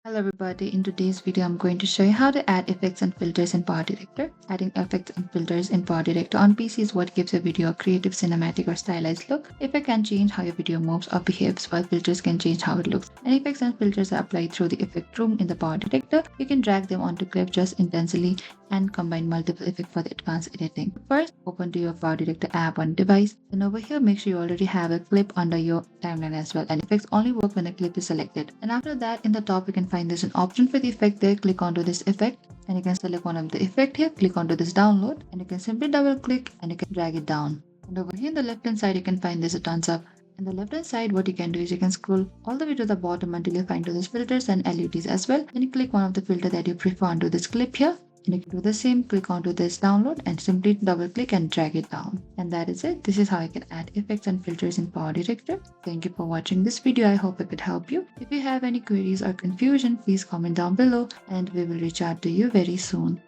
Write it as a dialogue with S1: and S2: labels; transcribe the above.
S1: Hello everybody, in today's video I'm going to show you how to add effects and filters in PowerDirector. Adding effects and filters in PowerDirector on PC is what gives a video a creative, cinematic or stylized look. Effect can change how your video moves or behaves, while filters can change how it looks. And effects and filters are applied through the effect room in the PowerDirector. You can drag them onto clip just intensely and combine multiple effects for the advanced editing. First, open to your PowerDirector app on device. Then over here, make sure you already have a clip under your timeline as well. And effects only work when a clip is selected. And after that, in the top, you can find there's an option for the effect there. Click onto this effect and you can select one of the effect here. Click onto this download and you can simply double click and you can drag it down. And over here on the left hand side, you can find there's a thumbs up. On the left hand side, what you can do is you can scroll all the way to the bottom until you find to this filters and LUTs as well. Then you click one of the filter that you prefer onto this clip here. And you can do the same, click onto this download and simply double click and drag it down. And that is it. This is how you can add effects and filters in PowerDirector. Thank you for watching this video. I hope it could help you. If you have any queries or confusion, please comment down below and we will reach out to you very soon.